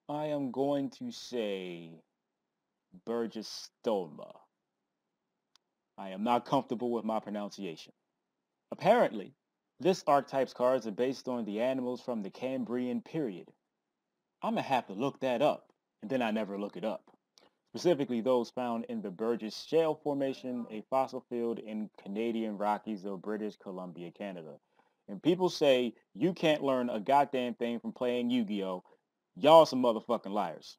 I am going to say Burgesstoma. I am not comfortable with my pronunciation. Apparently, this archetype's cards are based on the animals from the Cambrian period. I'm gonna have to look that up, and then I never look it up. Specifically those found in the Burgess Shale Formation, a fossil field in Canadian Rockies of British Columbia, Canada. And people say you can't learn a goddamn thing from playing Yu-Gi-Oh! Y'all some motherfucking liars.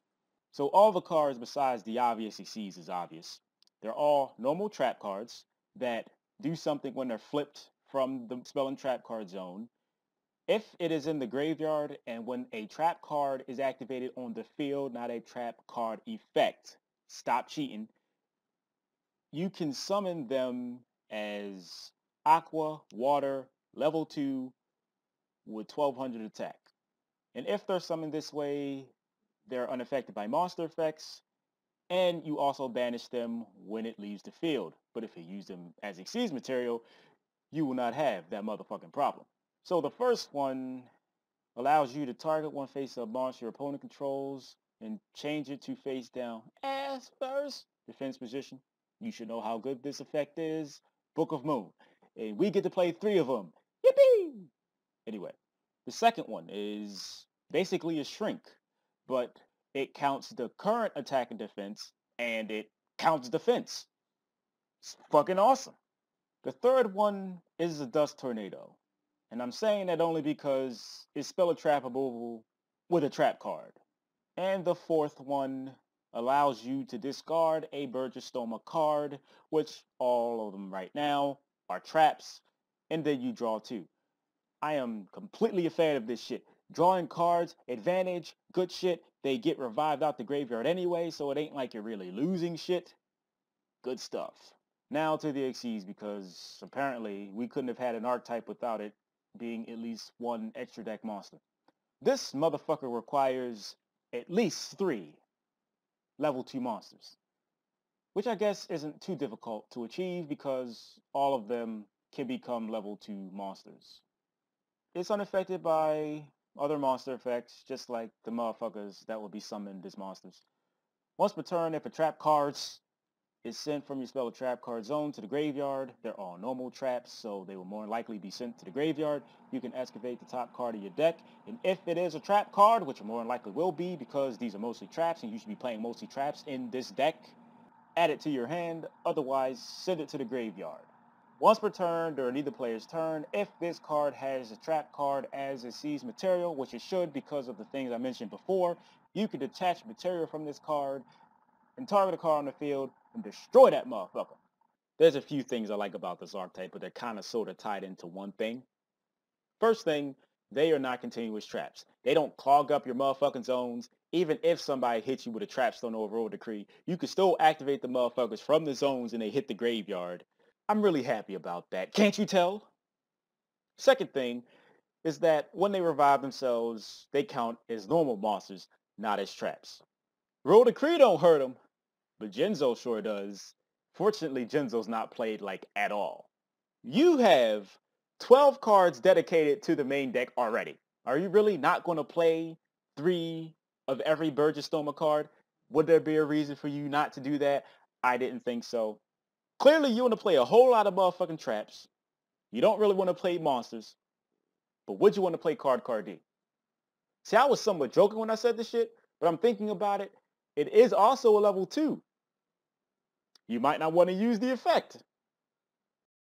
So all the cards besides the obvious exceeds is obvious. They're all normal trap cards that do something when they're flipped from the spell and trap card zone. If it is in the graveyard and when a trap card is activated on the field, not a trap card effect, stop cheating. You can summon them as aqua, water, level 2 with 1200 attack. And if they're summoned this way, they're unaffected by monster effects, and you also banish them when it leaves the field. But if you use them as Xyz material, you will not have that motherfucking problem. So the first one allows you to target one face-up monster your opponent controls and change it to face down as first defense position. You should know how good this effect is. Book of Moon. And we get to play 3 of them. Yippee! Anyway, the second one is basically a shrink, but it counts the current attack and defense, and it counts defense. It's fucking awesome. The third one is a dust tornado. And I'm saying that only because it's spell a trap removal with a trap card. And the fourth one allows you to discard a Burgesstoma card, which all of them right now are traps, and then you draw 2. I am completely a fan of this shit. Drawing cards, advantage, good shit. They get revived out the graveyard anyway, so it ain't like you're really losing shit. Good stuff. Now to the Xyz, because apparently we couldn't have had an archetype without it being at least one extra deck monster. This motherfucker requires at least 3 level 2 monsters, which I guess isn't too difficult to achieve because all of them can become level 2 monsters. It's unaffected by other monster effects, just like the motherfuckers that will be summoned as monsters. Once per turn, if a trap card is sent from your spell trap card zone to the graveyard, they're all normal traps, so they will more likely be sent to the graveyard. You can excavate the top card of your deck, and if it is a trap card, which it more than likely will be because these are mostly traps and you should be playing mostly traps in this deck, add it to your hand, otherwise send it to the graveyard. Once per turn during either player's turn, if this card has a trap card as a seized material, which it should because of the things I mentioned before, you can detach material from this card and target a card on the field and destroy that motherfucker. There's a few things I like about this archetype, but they're kind of sort of tied into one thing. First thing, they are not continuous traps. They don't clog up your motherfucking zones. Even if somebody hits you with a trapstone or a roll decree, you can still activate the motherfuckers from the zones and they hit the graveyard. I'm really happy about that. Can't you tell? Second thing is that when they revive themselves, they count as normal monsters, not as traps. Roll decree don't hurt them, but Genzo sure does. Fortunately, Genzo's not played like at all. You have 12 cards dedicated to the main deck already. Are you really not going to play 3 of every Burgesstoma card? Would there be a reason for you not to do that? I didn't think so. Clearly, you want to play a whole lot of motherfucking traps. You don't really want to play monsters. But would you want to play Card D? See, I was somewhat joking when I said this shit, but I'm thinking about it. It is also a level 2. You might not want to use the effect.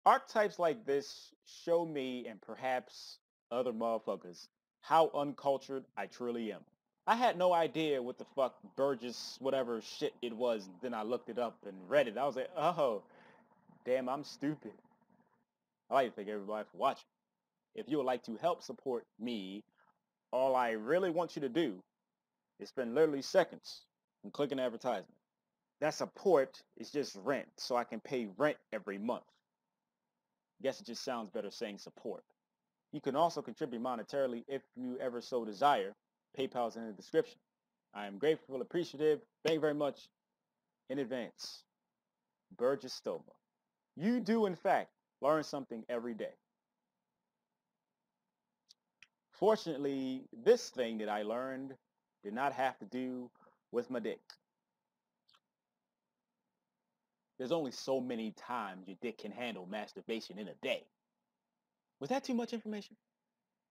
Archetypes like this show me and perhaps other motherfuckers how uncultured I truly am. I had no idea what the fuck Burgess whatever shit it was. Then I looked it up and read it. I was like, oh, damn, I'm stupid. I like to thank everybody for watching. If you would like to help support me, all I really want you to do is spend literally seconds and click an advertisement. That support is just rent, so I can pay rent every month. Guess it just sounds better saying support. You can also contribute monetarily if you ever so desire. PayPal's in the description. I am grateful, appreciative. Thank you very much in advance. Burgesstoma. You do, in fact, learn something every day. Fortunately, this thing that I learned did not have to do with my dick. There's only so many times your dick can handle masturbation in a day. Was that too much information?